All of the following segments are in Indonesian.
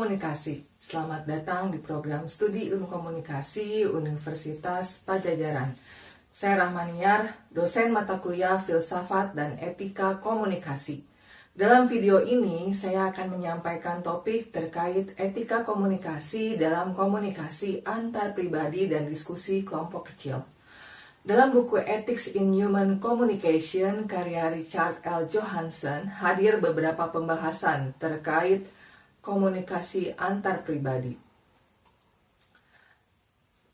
Komunikasi. Selamat datang di program Studi Ilmu Komunikasi Universitas Padjadjaran. Saya Rahmaniar, dosen mata kuliah Filsafat dan Etika Komunikasi. Dalam video ini, saya akan menyampaikan topik terkait etika komunikasi dalam komunikasi antar pribadi dan diskusi kelompok kecil. Dalam buku Ethics in Human Communication karya Richard L. Johansson hadir beberapa pembahasan terkait komunikasi antar pribadi.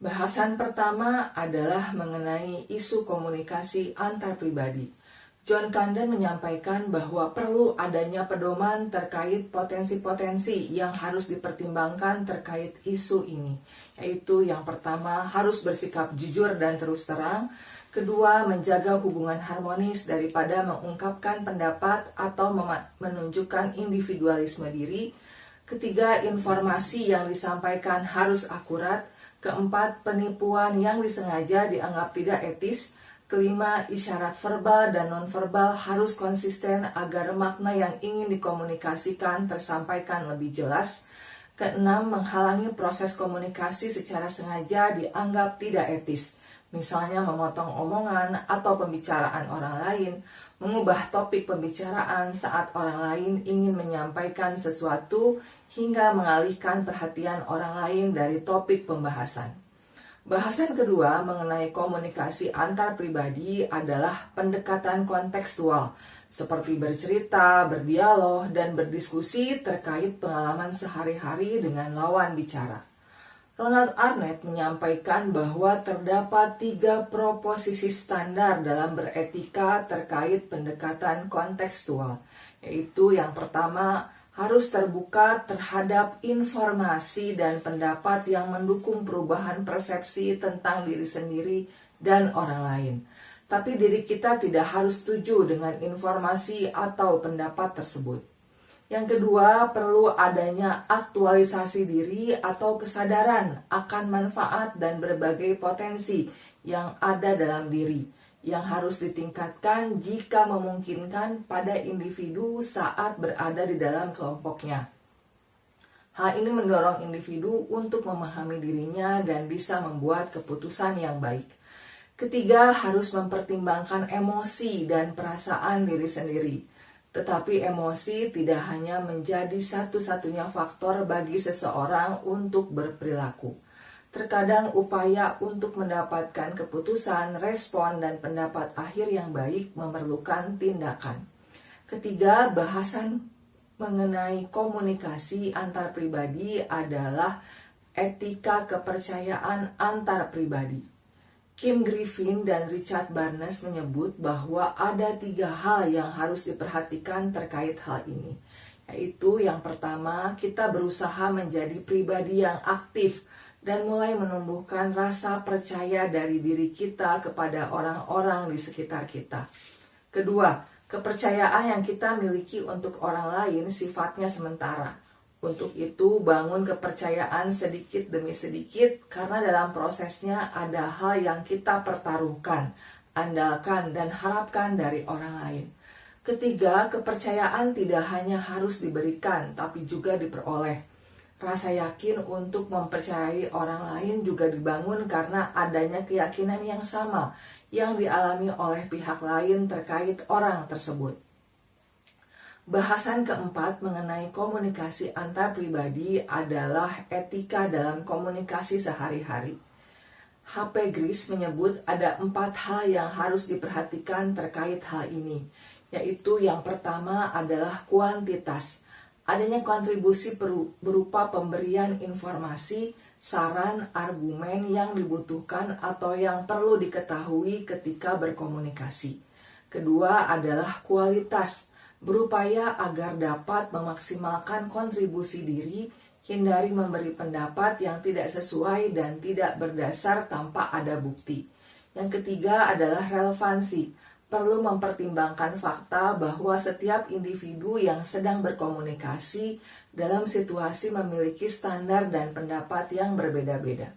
Bahasan pertama adalah mengenai isu komunikasi antar pribadi. John Camden menyampaikan bahwa perlu adanya pedoman terkait potensi-potensi yang harus dipertimbangkan terkait isu ini, yaitu yang pertama harus bersikap jujur dan terus terang, kedua menjaga hubungan harmonis daripada mengungkapkan pendapat atau menunjukkan individualisme diri, ketiga informasi yang disampaikan harus akurat, keempat penipuan yang disengaja dianggap tidak etis, kelima, isyarat verbal dan nonverbal harus konsisten agar makna yang ingin dikomunikasikan tersampaikan lebih jelas. Keenam, menghalangi proses komunikasi secara sengaja dianggap tidak etis, misalnya memotong omongan atau pembicaraan orang lain, mengubah topik pembicaraan saat orang lain ingin menyampaikan sesuatu, hingga mengalihkan perhatian orang lain dari topik pembahasan. Bahasan kedua mengenai komunikasi antar pribadi adalah pendekatan kontekstual, seperti bercerita, berdialog, dan berdiskusi terkait pengalaman sehari-hari dengan lawan bicara. Ronald Arnett menyampaikan bahwa terdapat 3 proposisi standar dalam beretika terkait pendekatan kontekstual, yaitu yang pertama, harus terbuka terhadap informasi dan pendapat yang mendukung perubahan persepsi tentang diri sendiri dan orang lain. Tapi diri kita tidak harus setuju dengan informasi atau pendapat tersebut. Yang kedua, perlu adanya aktualisasi diri atau kesadaran akan manfaat dan berbagai potensi yang ada dalam diri, yang harus ditingkatkan jika memungkinkan pada individu saat berada di dalam kelompoknya. Hal ini mendorong individu untuk memahami dirinya dan bisa membuat keputusan yang baik. Ketiga, harus mempertimbangkan emosi dan perasaan diri sendiri. Tetapi emosi tidak hanya menjadi satu-satunya faktor bagi seseorang untuk berperilaku. Terkadang upaya untuk mendapatkan keputusan, respon, dan pendapat akhir yang baik memerlukan tindakan. Ketiga, bahasan mengenai komunikasi antar pribadi adalah etika kepercayaan antar pribadi. Kim Griffin dan Richard Barnes menyebut bahwa ada 3 hal yang harus diperhatikan terkait hal ini, yaitu yang pertama, kita berusaha menjadi pribadi yang aktif dan mulai menumbuhkan rasa percaya dari diri kita kepada orang-orang di sekitar kita. Kedua, kepercayaan yang kita miliki untuk orang lain sifatnya sementara. Untuk itu, bangun kepercayaan sedikit demi sedikit karena dalam prosesnya ada hal yang kita pertaruhkan, andalkan, dan harapkan dari orang lain. Ketiga, kepercayaan tidak hanya harus diberikan, tapi juga diperoleh. Rasa yakin untuk mempercayai orang lain juga dibangun karena adanya keyakinan yang sama yang dialami oleh pihak lain terkait orang tersebut. Bahasan keempat mengenai komunikasi antar pribadi adalah etika dalam komunikasi sehari-hari. H.P. Gris menyebut ada 4 hal yang harus diperhatikan terkait hal ini, yaitu yang pertama adalah kuantitas. Adanya kontribusi berupa pemberian informasi, saran, argumen yang dibutuhkan atau yang perlu diketahui ketika berkomunikasi. Kedua adalah kualitas, berupaya agar dapat memaksimalkan kontribusi diri, hindari memberi pendapat yang tidak sesuai dan tidak berdasar tanpa ada bukti. Yang ketiga adalah relevansi, perlu mempertimbangkan fakta bahwa setiap individu yang sedang berkomunikasi dalam situasi memiliki standar dan pendapat yang berbeda-beda.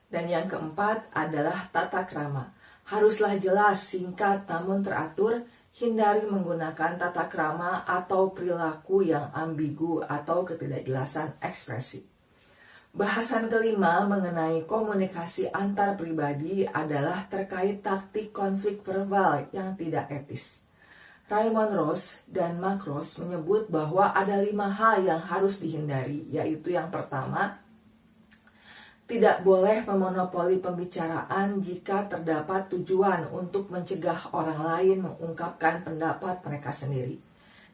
Dan yang keempat adalah tata krama. Haruslah jelas, singkat, namun teratur, Hindari menggunakan tata krama atau perilaku yang ambigu atau ketidakjelasan ekspresi. Bahasan kelima mengenai komunikasi antar pribadi adalah terkait taktik konflik verbal yang tidak etis. Raymond Ross dan Mark Ross menyebut bahwa ada 5 hal yang harus dihindari, yaitu yang pertama, tidak boleh memonopoli pembicaraan jika terdapat tujuan untuk mencegah orang lain mengungkapkan pendapat mereka sendiri.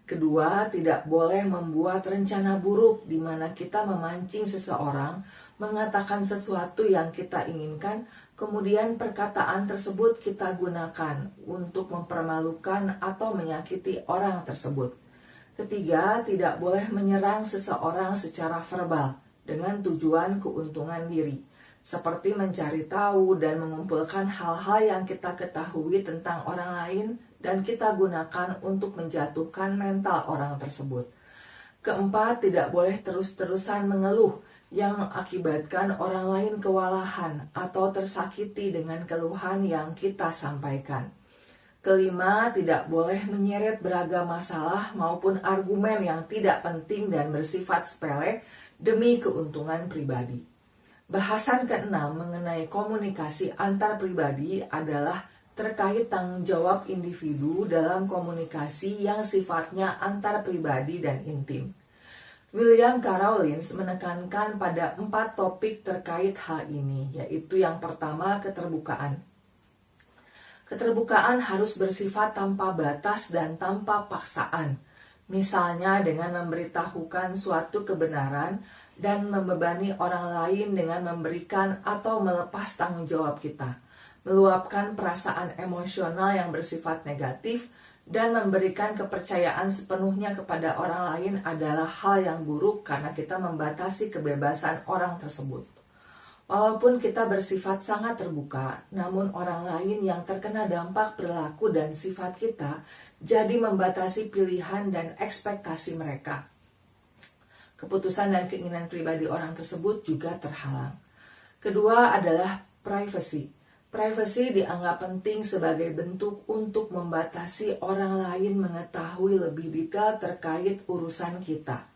Kedua, tidak boleh membuat rencana buruk di mana kita memancing seseorang mengatakan sesuatu yang kita inginkan, kemudian perkataan tersebut kita gunakan untuk mempermalukan atau menyakiti orang tersebut. Ketiga, tidak boleh menyerang seseorang secara verbal dengan tujuan keuntungan diri, seperti mencari tahu dan mengumpulkan hal-hal yang kita ketahui tentang orang lain dan kita gunakan untuk menjatuhkan mental orang tersebut. Keempat, tidak boleh terus-terusan mengeluh yang mengakibatkan orang lain kewalahan atau tersakiti dengan keluhan yang kita sampaikan. Kelima, tidak boleh menyeret beragam masalah maupun argumen yang tidak penting dan bersifat sepele demi keuntungan pribadi. Bahasan keenam mengenai komunikasi antar pribadi adalah terkait tanggung jawab individu dalam komunikasi yang sifatnya antar pribadi dan intim. William K. Rawlins menekankan pada 4 topik terkait hal ini, yaitu yang pertama, keterbukaan. Keterbukaan harus bersifat tanpa batas dan tanpa paksaan, misalnya dengan memberitahukan suatu kebenaran dan membebani orang lain dengan memberikan atau melepas tanggung jawab kita, meluapkan perasaan emosional yang bersifat negatif, dan memberikan kepercayaan sepenuhnya kepada orang lain adalah hal yang buruk karena kita membatasi kebebasan orang tersebut. Walaupun kita bersifat sangat terbuka, namun orang lain yang terkena dampak perilaku dan sifat kita jadi membatasi pilihan dan ekspektasi mereka. Keputusan dan keinginan pribadi orang tersebut juga terhalang. Kedua adalah privacy. Privasi dianggap penting sebagai bentuk untuk membatasi orang lain mengetahui lebih detail terkait urusan kita.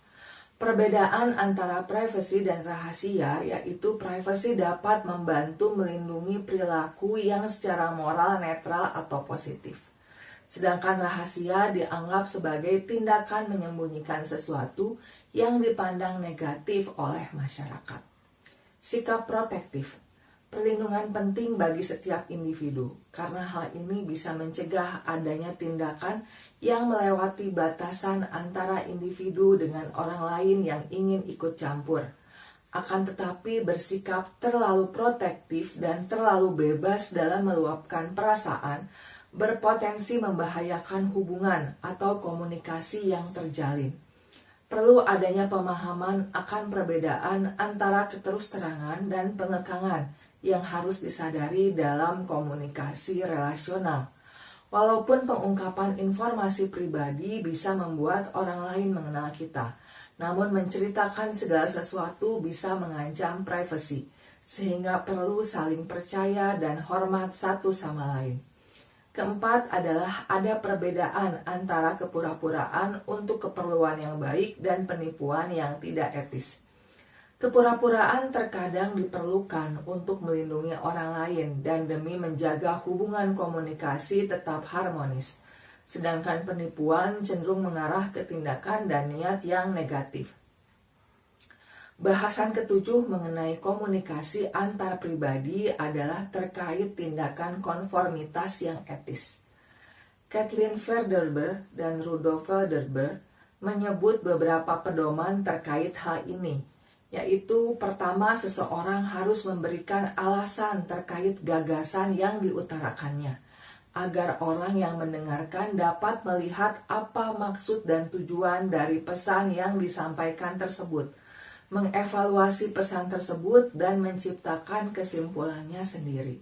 Perbedaan antara privasi dan rahasia, yaitu privasi dapat membantu melindungi perilaku yang secara moral netral atau positif. Sedangkan rahasia dianggap sebagai tindakan menyembunyikan sesuatu yang dipandang negatif oleh masyarakat. Sikap protektif. Perlindungan penting bagi setiap individu, karena hal ini bisa mencegah adanya tindakan yang melewati batasan antara individu dengan orang lain yang ingin ikut campur. Akan tetapi bersikap terlalu protektif dan terlalu bebas dalam meluapkan perasaan berpotensi membahayakan hubungan atau komunikasi yang terjalin. Perlu adanya pemahaman akan perbedaan antara keterus-terangan dan pengekangan yang harus disadari dalam komunikasi relasional. Walaupun pengungkapan informasi pribadi bisa membuat orang lain mengenal kita, namun menceritakan segala sesuatu bisa mengancam privasi, sehingga perlu saling percaya dan hormat satu sama lain. Keempat adalah ada perbedaan antara kepura-puraan untuk keperluan yang baik dan penipuan yang tidak etis. Kepura-puraan terkadang diperlukan untuk melindungi orang lain dan demi menjaga hubungan komunikasi tetap harmonis, sedangkan penipuan cenderung mengarah ke tindakan dan niat yang negatif. Bahasan ketujuh mengenai komunikasi antar pribadi adalah terkait tindakan konformitas yang etis. Kathleen Verderber dan Rudolf Verderber menyebut beberapa pedoman terkait hal ini, yaitu pertama, seseorang harus memberikan alasan terkait gagasan yang diutarakannya, agar orang yang mendengarkan dapat melihat apa maksud dan tujuan dari pesan yang disampaikan tersebut, mengevaluasi pesan tersebut, dan menciptakan kesimpulannya sendiri.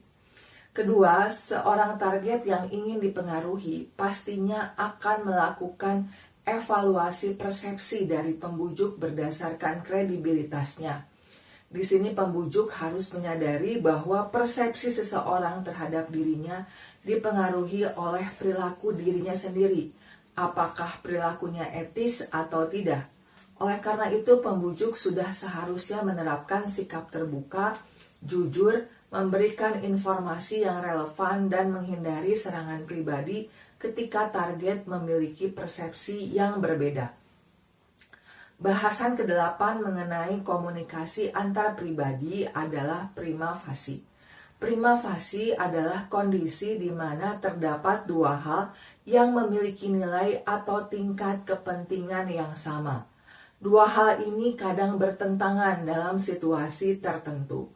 Kedua, seorang target yang ingin dipengaruhi pastinya akan melakukan evaluasi persepsi dari pembujuk berdasarkan kredibilitasnya. Di sini pembujuk harus menyadari bahwa persepsi seseorang terhadap dirinya dipengaruhi oleh perilaku dirinya sendiri. Apakah perilakunya etis atau tidak? Oleh karena itu, pembujuk sudah seharusnya menerapkan sikap terbuka, jujur, memberikan informasi yang relevan, dan menghindari serangan pribadi ketika target memiliki persepsi yang berbeda. Bahasan ke-8 mengenai komunikasi antar pribadi adalah prima facie. Prima facie adalah kondisi di mana terdapat dua hal yang memiliki nilai atau tingkat kepentingan yang sama. Dua hal ini kadang bertentangan dalam situasi tertentu.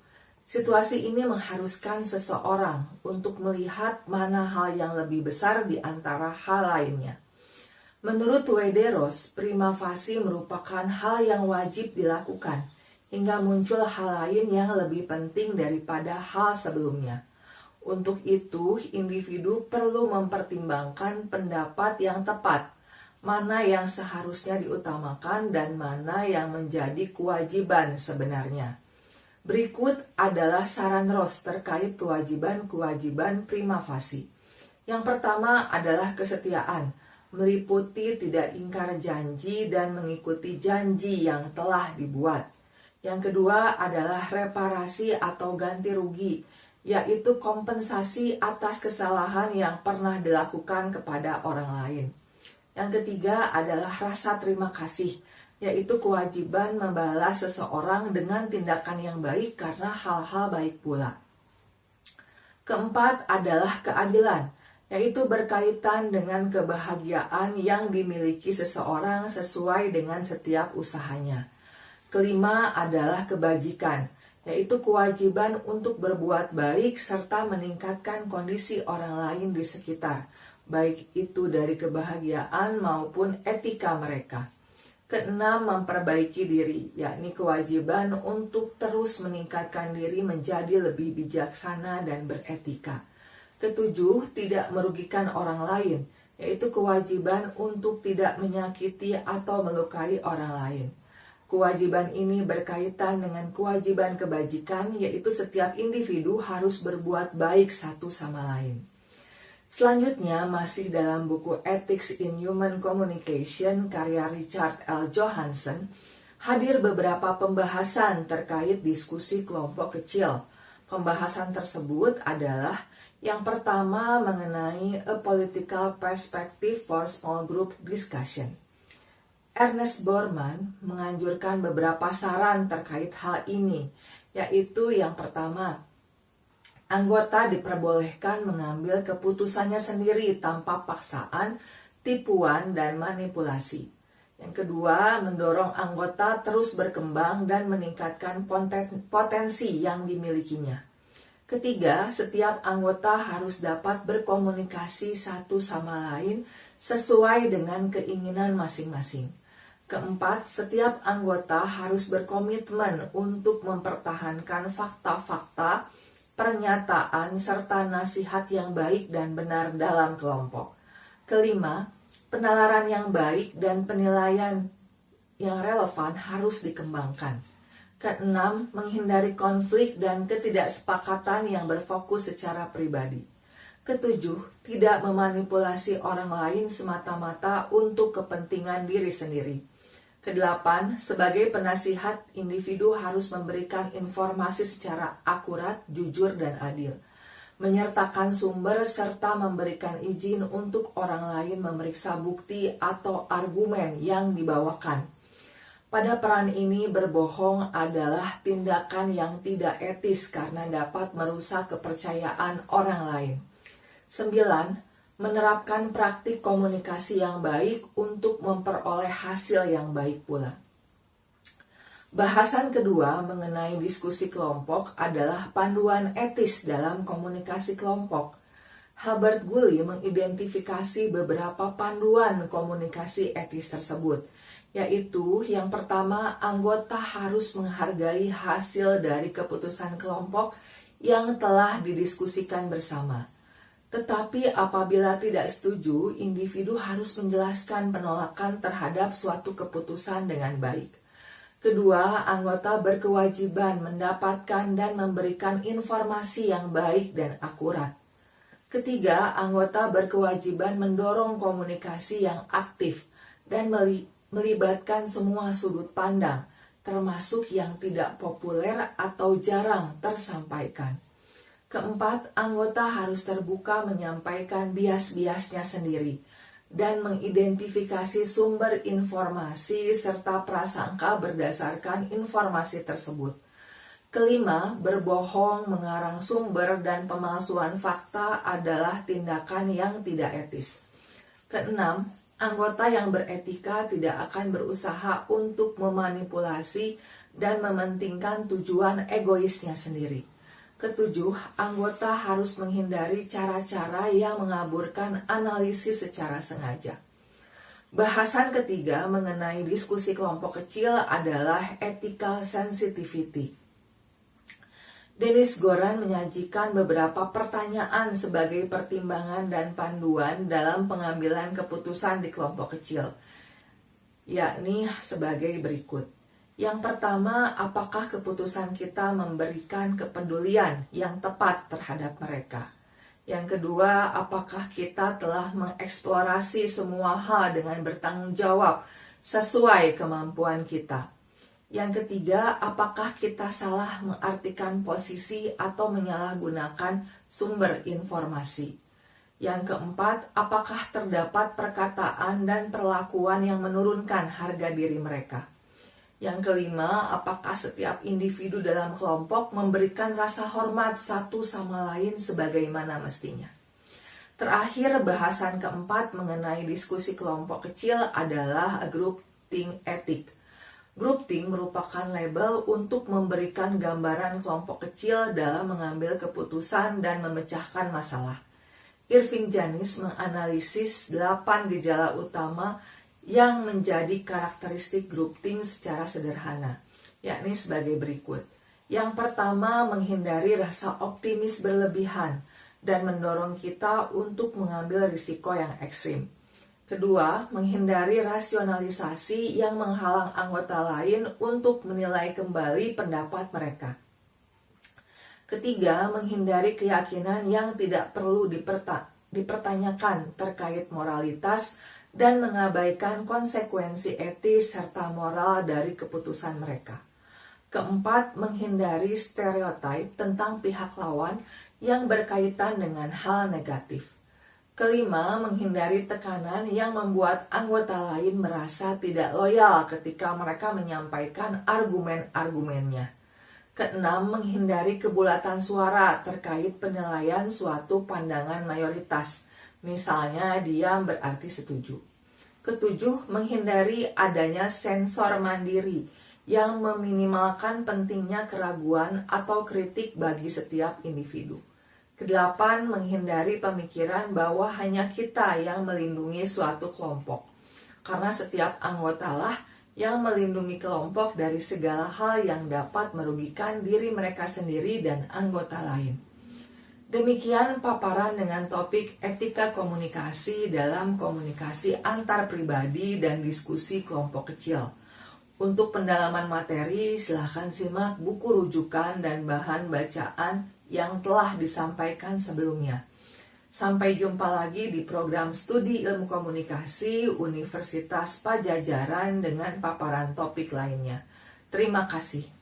Situasi ini mengharuskan seseorang untuk melihat mana hal yang lebih besar di antara hal lainnya. Menurut Wederos, prima facie merupakan hal yang wajib dilakukan, hingga muncul hal lain yang lebih penting daripada hal sebelumnya. Untuk itu, individu perlu mempertimbangkan pendapat yang tepat, mana yang seharusnya diutamakan dan mana yang menjadi kewajiban sebenarnya. Berikut adalah saran Ross terkait kewajiban-kewajiban prima facie. Yang pertama adalah kesetiaan, meliputi tidak ingkar janji dan mengikuti janji yang telah dibuat. Yang kedua adalah reparasi atau ganti rugi, yaitu kompensasi atas kesalahan yang pernah dilakukan kepada orang lain. Yang ketiga adalah rasa terima kasih, yaitu kewajiban membalas seseorang dengan tindakan yang baik karena hal-hal baik pula. Keempat adalah keadilan, yaitu berkaitan dengan kebahagiaan yang dimiliki seseorang sesuai dengan setiap usahanya. Kelima adalah kebajikan, yaitu kewajiban untuk berbuat baik serta meningkatkan kondisi orang lain di sekitar, baik itu dari kebahagiaan maupun etika mereka. Keenam, memperbaiki diri, yakni kewajiban untuk terus meningkatkan diri menjadi lebih bijaksana dan beretika. Ketujuh, tidak merugikan orang lain, yaitu kewajiban untuk tidak menyakiti atau melukai orang lain. Kewajiban ini berkaitan dengan kewajiban kebajikan, yaitu setiap individu harus berbuat baik satu sama lain. Selanjutnya, masih dalam buku Ethics in Human Communication karya Richard L. Johanson, hadir beberapa pembahasan terkait diskusi kelompok kecil. Pembahasan tersebut adalah yang pertama mengenai a political perspective for small group discussion. Ernest Borman menganjurkan beberapa saran terkait hal ini, yaitu yang pertama, anggota diperbolehkan mengambil keputusannya sendiri tanpa paksaan, tipuan, dan manipulasi. Yang kedua, mendorong anggota terus berkembang dan meningkatkan potensi yang dimilikinya. Ketiga, setiap anggota harus dapat berkomunikasi satu sama lain sesuai dengan keinginan masing-masing. Keempat, setiap anggota harus berkomitmen untuk mempertahankan fakta-fakta, pernyataan, serta nasihat yang baik dan benar dalam kelompok. Kelima, penalaran yang baik dan penilaian yang relevan harus dikembangkan. Keenam, menghindari konflik dan ketidaksepakatan yang berfokus secara pribadi. Ketujuh, tidak memanipulasi orang lain semata-mata untuk kepentingan diri sendiri. Kedelapan, sebagai penasihat, individu harus memberikan informasi secara akurat, jujur, dan adil. Menyertakan sumber serta memberikan izin untuk orang lain memeriksa bukti atau argumen yang dibawakan. Pada peran ini, berbohong adalah tindakan yang tidak etis karena dapat merusak kepercayaan orang lain. 9. Menerapkan praktik komunikasi yang baik untuk memperoleh hasil yang baik pula. Bahasan kedua mengenai diskusi kelompok adalah panduan etis dalam komunikasi kelompok. Herbert Gulley mengidentifikasi beberapa panduan komunikasi etis tersebut, yaitu yang pertama, anggota harus menghargai hasil dari keputusan kelompok yang telah didiskusikan bersama. Tetapi apabila tidak setuju, individu harus menjelaskan penolakan terhadap suatu keputusan dengan baik. Kedua, anggota berkewajiban mendapatkan dan memberikan informasi yang baik dan akurat. Ketiga, anggota berkewajiban mendorong komunikasi yang aktif dan melibatkan semua sudut pandang, termasuk yang tidak populer atau jarang tersampaikan. Keempat, anggota harus terbuka menyampaikan bias-biasnya sendiri dan mengidentifikasi sumber informasi serta prasangka berdasarkan informasi tersebut. Kelima, berbohong, mengarang sumber, dan pemalsuan fakta adalah tindakan yang tidak etis. Keenam, anggota yang beretika tidak akan berusaha untuk memanipulasi dan mementingkan tujuan egoisnya sendiri. Ketujuh, anggota harus menghindari cara-cara yang mengaburkan analisis secara sengaja. Bahasan ketiga mengenai diskusi kelompok kecil adalah ethical sensitivity. Dennis Goran menyajikan beberapa pertanyaan sebagai pertimbangan dan panduan dalam pengambilan keputusan di kelompok kecil, yakni sebagai berikut. Yang pertama, apakah keputusan kita memberikan kepedulian yang tepat terhadap mereka? Yang kedua, apakah kita telah mengeksplorasi semua hal dengan bertanggung jawab sesuai kemampuan kita? Yang ketiga, apakah kita salah mengartikan posisi atau menyalahgunakan sumber informasi? Yang keempat, apakah terdapat perkataan dan perlakuan yang menurunkan harga diri mereka? Yang kelima, apakah setiap individu dalam kelompok memberikan rasa hormat satu sama lain sebagaimana mestinya? Terakhir, bahasan keempat mengenai diskusi kelompok kecil adalah group think ethic. Group think merupakan label untuk memberikan gambaran kelompok kecil dalam mengambil keputusan dan memecahkan masalah. Irving Janis menganalisis 8 gejala utama yang menjadi karakteristik group think secara sederhana, yakni sebagai berikut. Yang pertama, menghindari rasa optimis berlebihan dan mendorong kita untuk mengambil risiko yang ekstrim. Kedua, menghindari rasionalisasi yang menghalang anggota lain untuk menilai kembali pendapat mereka. Ketiga, menghindari keyakinan yang tidak perlu dipertanyakan terkait moralitas dan mengabaikan konsekuensi etis serta moral dari keputusan mereka. Keempat, menghindari stereotip tentang pihak lawan yang berkaitan dengan hal negatif. Kelima, menghindari tekanan yang membuat anggota lain merasa tidak loyal ketika mereka menyampaikan argumen-argumennya. Keenam, menghindari kebulatan suara terkait penilaian suatu pandangan mayoritas. Misalnya, diam berarti setuju. Ketujuh, menghindari adanya sensor mandiri yang meminimalkan pentingnya keraguan atau kritik bagi setiap individu. Kedelapan, menghindari pemikiran bahwa hanya kita yang melindungi suatu kelompok, karena setiap anggotalah yang melindungi kelompok dari segala hal yang dapat merugikan diri mereka sendiri dan anggota lain. Demikian paparan dengan topik etika komunikasi dalam komunikasi antar pribadi dan diskusi kelompok kecil. Untuk pendalaman materi, silakan simak buku rujukan dan bahan bacaan yang telah disampaikan sebelumnya. Sampai jumpa lagi di program studi ilmu komunikasi Universitas Padjadjaran dengan paparan topik lainnya. Terima kasih.